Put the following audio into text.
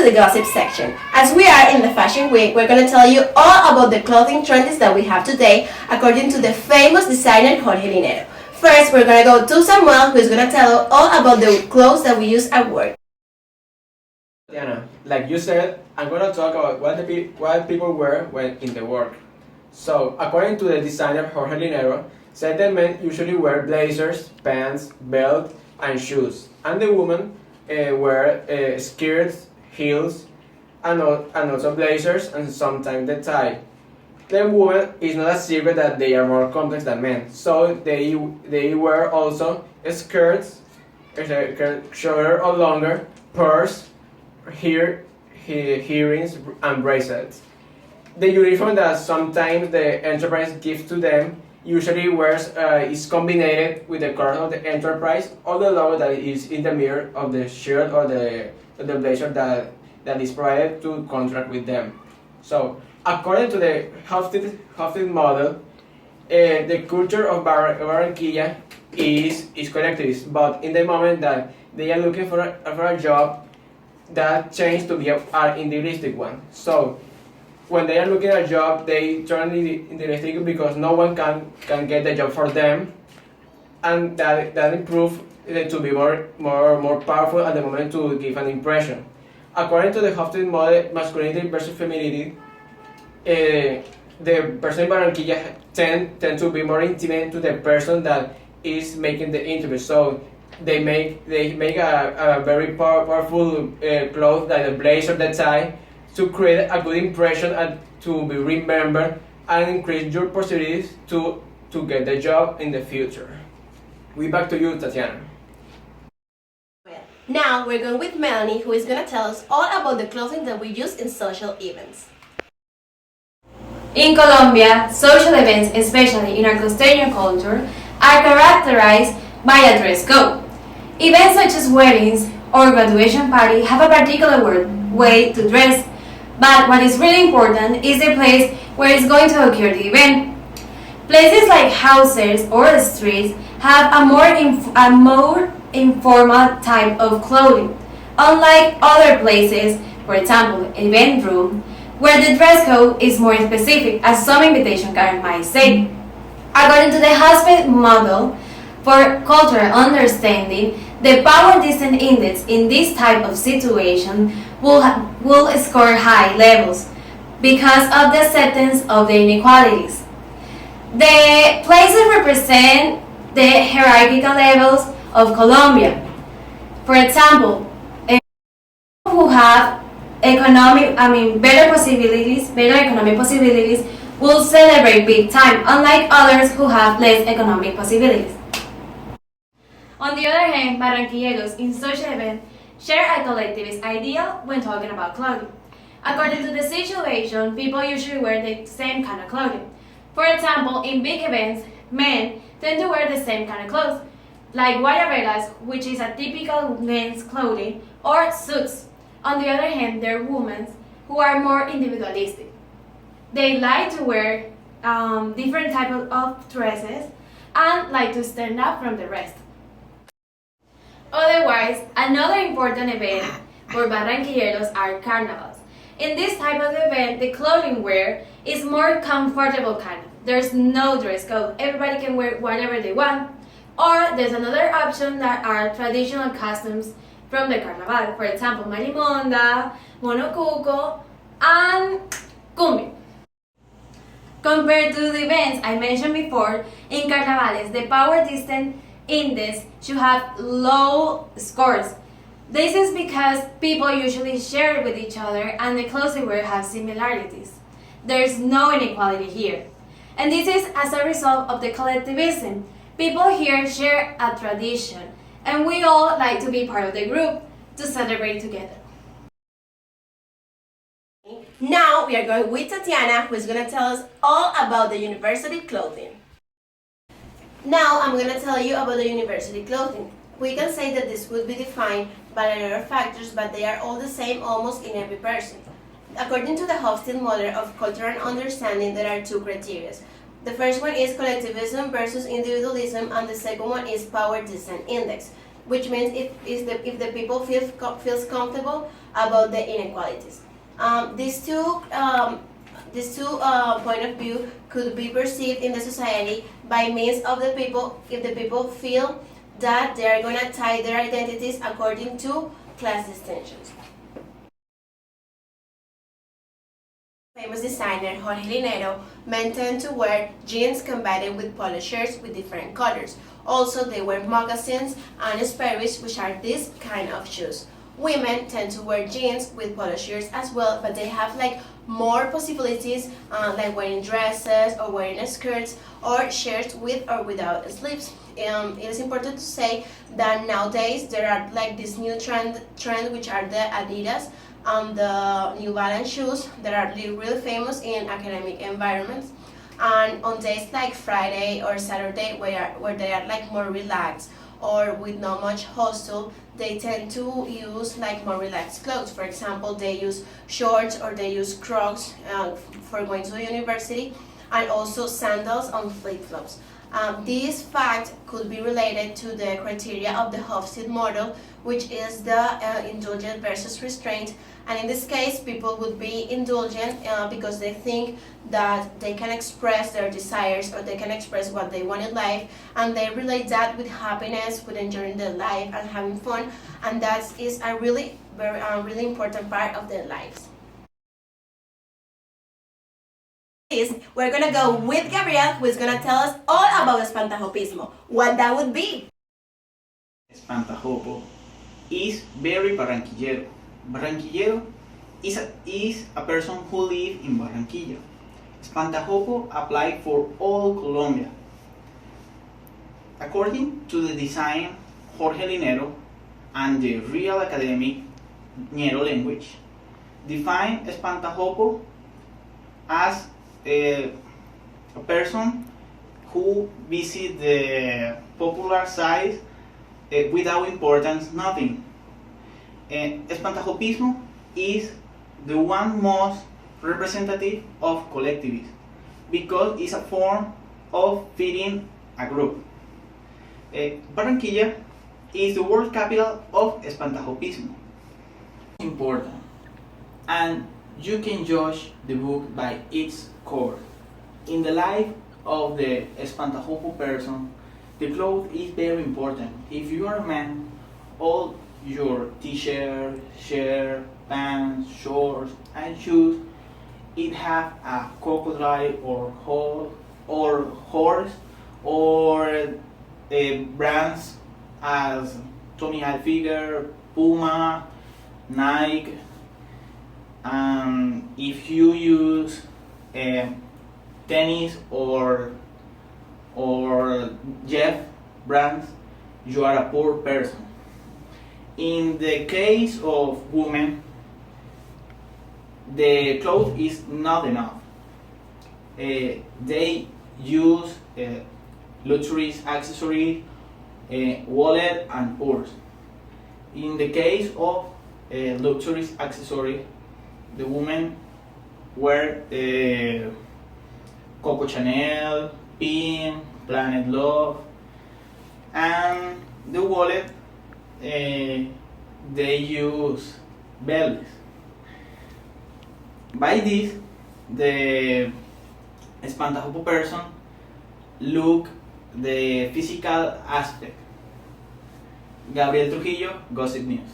to the gossip section. As we are in the Fashion Week, we're going to tell you all about the clothing trends that we have today according to the famous designer Jorge Linero. First, we're going to go to Samuel, who's going to tell us all about the clothes that we use at work. Diana, like you said, I'm going to talk about what people wear when in the work. So, according to the designer Jorge Linero, said that men usually wear blazers, pants, belt, and shoes, and the women wear skirts, heels, and also blazers, and sometimes the tie. The women is not a secret that they are more complex than men, so they wear also skirts, shorter or longer, purse, earrings, and bracelets. The uniform that sometimes the enterprise gives to them usually wears is combined with the color of the enterprise or the logo that is in the mirror of the shirt or the blazer that is provided to contract with them. So, according to the Hofstede model, the culture of Barranquilla is collectivist, but in the moment that they are looking for a job, that changed to be an individualistic one. So, when they are looking at a job, they turn individualistic because no one can get the job for them, and that improves to be more powerful at the moment to give an impression. According to the Hofstede model, masculinity versus femininity, the person in Barranquilla tend to be more intimate to the person that is making the interview. So they make a very powerful clothes like the blazer, the tie, to create a good impression and to be remembered and increase your possibilities to get the job in the future. We back to you, Tatiana. Now we're going with Melanie, who is going to tell us all about the clothing that we use in social events. In Colombia, social events, especially in our costeño culture, are characterized by a dress code. Events such as weddings or graduation party have a particular way to dress, but what is really important is the place where it's going to occur the event. Places like houses or streets have a more informal type of clothing, unlike other places, for example, event room, where the dress code is more specific, as some invitation cards might say. According to the Hofstede model for cultural understanding, the power distance index in this type of situation will score high levels because of the acceptance of the inequalities. The places represent the hierarchical levels of Colombia. For example, who have better economic possibilities will celebrate big time, unlike others who have less economic possibilities. On the other hand, Barranquilleros in social events share a collectivist ideal when talking about clothing. According to the situation, people usually wear the same kind of clothing. For example, in big events, men tend to wear the same kind of clothes, like guayaberas, which is a typical men's clothing, or suits. On the other hand, there are women who are more individualistic. They like to wear different types of dresses and like to stand up from the rest. Otherwise, another important event for Barranquilleros are carnivals. In this type of event, the clothing wear is more comfortable kind. There's no dress code. Everybody can wear whatever they want. Or there's another option that are traditional costumes from the carnaval. For example, marimonda, monocuco, and cumbia. Compared to the events I mentioned before, in carnavales, the power distance index should have low scores. This is because people usually share with each other and the clothes they wear have similarities. There's no inequality here. And this is as a result of the collectivism. People here share a tradition, and we all like to be part of the group to celebrate together. Now we are going with Tatiana, who is going to tell us all about the university clothing. Now I'm going to tell you about the university clothing. We can say that this would be defined by a lot of factors, but they are all the same almost in every person. According to the Hofstede model of cultural understanding, there are two criteria. The first one is collectivism versus individualism, and the second one is power distance index. which means if the people feels comfortable about the inequalities. These two point of view could be perceived in the society by means of the people if the people feel that they are going to tie their identities according to class distinctions. Famous designer Jorge Linero men tend to wear jeans combined with polo shirts with different colors. Also, they wear moccasins and Sperry's, which are this kind of shoes. Women tend to wear jeans with polo shirts as well, but they have like more possibilities, like wearing dresses or wearing skirts or shirts with or without sleeves. It is important to say that nowadays there are like this new trend which are the Adidas and the New Balance shoes that are really famous in academic environments. And on days like Friday or Saturday where they are like more relaxed or with not much hustle, they tend to use like more relaxed clothes. For example, they use shorts or they use Crocs for going to the university, and also sandals and flip-flops. This fact could be related to the criteria of the Hofstede model, which is the indulgent versus restraint. And in this case, people would be indulgent because they think that they can express their desires or they can express what they want in life, and they relate that with happiness, with enjoying their life and having fun, and that is a really important part of their lives. We're gonna go with Gabriel, who is gonna tell us all about espantajopismo, what that would be. Espantajopo is very Barranquillero. Barranquillero is a person who lives in Barranquilla. Espantajopo apply for all Colombia. According to the design Jorge Linero and the real academic Linero language, define espantajopo as a person who visits the popular sites without importance nothing. Espantajopismo is the one most representative of collectivism because it's a form of fitting a group. Barranquilla is the world capital of espantajopismo. Important, and you can judge the book by its cover. In the life of the espantajopo person, the clothes is very important. If you are a man, all your t-shirt, shirt, pants, shorts, and shoes, it have a crocodile or horse or brands as Tommy Hilfiger, Puma, Nike. If you use tennis or Jeff brands, you are a poor person. In the case of women, the clothes is not enough. They use luxury accessories, wallet and purse. In the case of luxury accessory, the women wear Coco Chanel, Pin, Planet Love, and the wallet they use bells. By this, the espantajopo person look the physical aspect. Gabriel Trujillo, Gossip News.